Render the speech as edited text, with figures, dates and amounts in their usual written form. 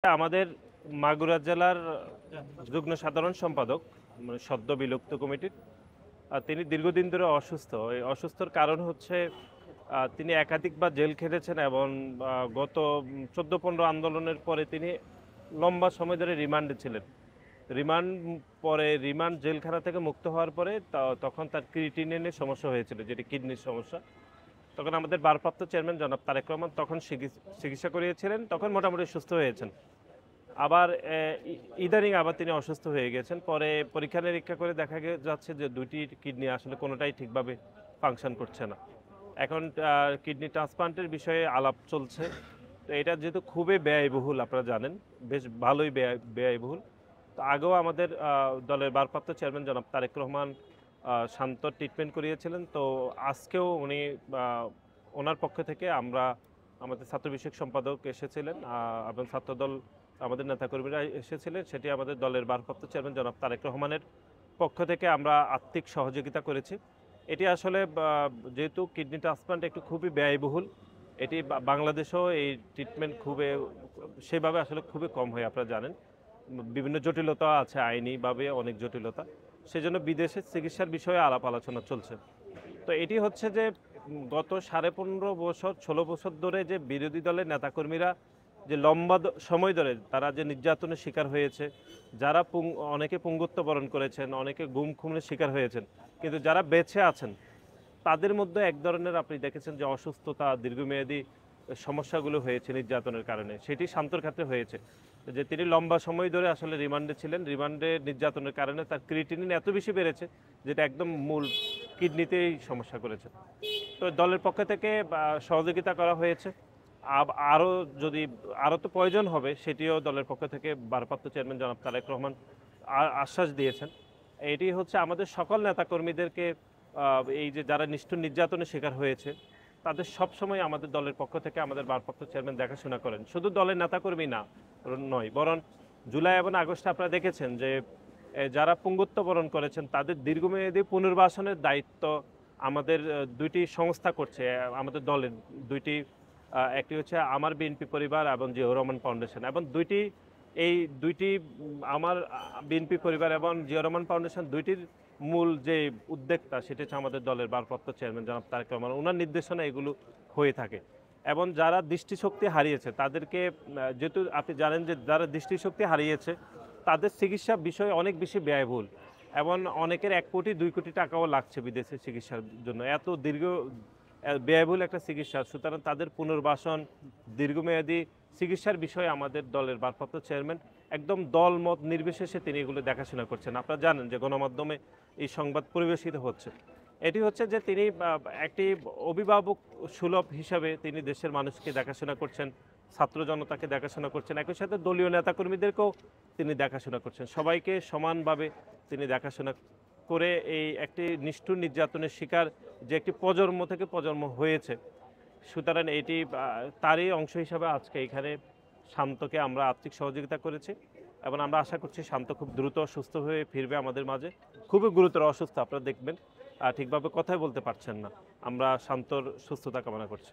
আমাদের মাগুরা জেলার যুগ্ম সাধারণ সম্পাদক মানে সদ্য বিলুপ্ত কমিটির তিনি দীর্ঘদিন ধরে অসুস্থ। এই অসুস্থর কারণ হচ্ছে তিনি একাধিকবার জেল খেটেছেন এবং গত 14-15 আন্দোলনের পরে তিনি লম্বা সময় ধরে রিমান্ডে ছিলেন। রিমান্ড জেলখানা থেকে মুক্ত হওয়ার পরে তখন তার ক্রিয়েটিনিনের সমস্যা হয়েছিল, যেটি কিডনির সমস্যা। তখন আমাদের ভারপ্রাপ্ত চেয়ারম্যান জনাব তারেক রহমান তখন চিকিৎসা করিয়েছিলেন, তখন মোটামুটি সুস্থ হয়েছেন। আবার ইদানিং আবার তিনি অসুস্থ হয়ে গেছেন। পরে পরীক্ষা নিরীক্ষা করে দেখা যাচ্ছে যে দুইটি কিডনি আসলে কোনোটাই ঠিকভাবে ফাংশন করছে না। এখন কিডনি ট্রান্সপ্লান্টের বিষয়ে আলাপ চলছে। তো এটা যেহেতু খুবই ব্যয়বহুল, আপনারা জানেন, বেশ ভালোই ব্যয়বহুল। তো আগেও আমাদের দলের ভারপ্রাপ্ত চেয়ারম্যান জনাব তারেক রহমান শান্ত ট্রিটমেন্ট করিয়েছিলেন। তো আজকেও উনি ওনার পক্ষ থেকে আমাদের ছাত্র বিষয়ক সম্পাদক এসেছিলেন এবং ছাত্রদল আমাদের নেতাকর্মীরা এসেছিলেন। সেটি আমাদের দলের ভারপ্রাপ্ত চেয়ারম্যান জনাব তারেক রহমানের পক্ষ থেকে আমরা আর্থিক সহযোগিতা করেছি। এটি আসলে যেহেতু কিডনি ট্রান্সপ্লান্ট একটু খুবই ব্যয়বহুল, এটি বাংলাদেশেও এই ট্রিটমেন্ট সেভাবে আসলে খুবই কম হয়, আপনারা জানেন। বিভিন্ন জটিলতা আছে, আইনিভাবে অনেক জটিলতা, সেজন্য বিদেশে চিকিৎসার বিষয়ে আলাপ আলোচনা চলছে। তো এটি হচ্ছে যে গত 15.5 বছর 16 বছর ধরে যে বিরোধী দলের নেতাকর্মীরা যে লম্বা সময় ধরে তারা যে নির্যাতনের শিকার হয়েছে, যারা অনেকে পঙ্গুত্ব বরণ করেছেন, অনেকে গুম খুনের শিকার হয়েছেন, কিন্তু যারা বেঁচে আছেন তাদের মধ্যে এক ধরনের আপনি দেখেছেন যে অসুস্থতা, দীর্ঘমেয়াদী সমস্যাগুলো হয়েছে নির্যাতনের কারণে। সেটি শান্তর ক্ষেত্রে হয়েছে যে তিনি লম্বা সময় ধরে আসলে রিমান্ডে ছিলেন। রিমান্ডে নির্যাতনের কারণে তার ক্রিয়েটিনিন এত বেশি বেড়েছে যেটা একদম মূল কিডনিতেই সমস্যা করেছে। তো দলের পক্ষ থেকে সহযোগিতা করা হয়েছে। আরও তো প্রয়োজন হবে, সেটিও দলের পক্ষ থেকে ভারপ্রাপ্ত চেয়ারম্যান জনাব তারেক রহমান আশ্বাস দিয়েছেন। এটি হচ্ছে আমাদের সকল নেতাকর্মীদেরকে, এই যে যারা নিষ্ঠুর নির্যাতনের শিকার হয়েছে তাদের সবসময় আমাদের দলের পক্ষ থেকে আমাদের ভারপ্রাপ্ত চেয়ারম্যান দেখাশোনা করেন। শুধু দলের নেতাকর্মী নয়, বরং জুলাই এবং আগস্টে আপনারা দেখেছেন যে যারা পঙ্গুত্ব বরণ করেছেন তাদের দীর্ঘমেয়াদী পুনর্বাসনের দায়িত্ব আমাদের দুইটি সংস্থা করছে। আমাদের দলের দুইটি, একটি হচ্ছে আমার বিএনপি পরিবার এবং জিয়াউর রহমান ফাউন্ডেশন, এবং এই দুইটি আমার বিএনপি পরিবার এবং জিয়াউর রহমান ফাউন্ডেশন দুইটির মূল যে উদ্যোক্তা সেটি হচ্ছে আমাদের দলের ভারপ্রাপ্ত চেয়ারম্যান জনাব তারেক রহমান। ওনার নির্দেশনা এগুলো হয়ে থাকে। এবং যারা দৃষ্টিশক্তি হারিয়েছে তাদেরকে, যেহেতু আপনি জানেন যে যারা দৃষ্টিশক্তি হারিয়েছে তাদের চিকিৎসা বিষয় অনেক বেশি ব্যয়বহুল, এবং অনেকের 1 কোটি 2 কোটি টাকাও লাগছে বিদেশে চিকিৎসার জন্য। এত ব্যয়বহুল একটা চিকিৎসা, সুতরাং তাদের পুনর্বাসন, দীর্ঘমেয়াদী চিকিৎসার বিষয়ে আমাদের দলের ভারপ্রাপ্ত চেয়ারম্যান একদম দলমত নির্বিশেষে তিনি এগুলো দেখাশোনা করছেন। আপনারা জানেন যে গণমাধ্যমে এই সংবাদ পরিবেশিত হচ্ছে। এটি হচ্ছে যে তিনি একটি অভিভাবক সুলভ হিসাবে তিনি দেশের মানুষকে দেখাশোনা করছেন, ছাত্র জনতাকে দেখাশোনা করছেন, একই সাথে দলীয় নেতাকর্মীদেরকেও তিনি দেখাশোনা করছেন। সবাইকে সমানভাবে তিনি দেখাশোনা করে এই একটি নিষ্ঠুর নির্যাতনের শিকার যে একটি প্রজন্ম থেকে প্রজন্ম হয়েছে, সুতরাং এটি তারই অংশ হিসাবে আজকে এখানে শান্তকে আমরা আর্থিক সহযোগিতা করেছি, এবং আমরা আশা করছি শান্ত খুব দ্রুত সুস্থ হয়ে ফিরবে আমাদের মাঝে। খুবই গুরুতর অসুস্থ, আপনারা দেখবেন ঠিকভাবে কথাই বলতে পারছেন না। আমরা শান্তর সুস্থতা কামনা করছি।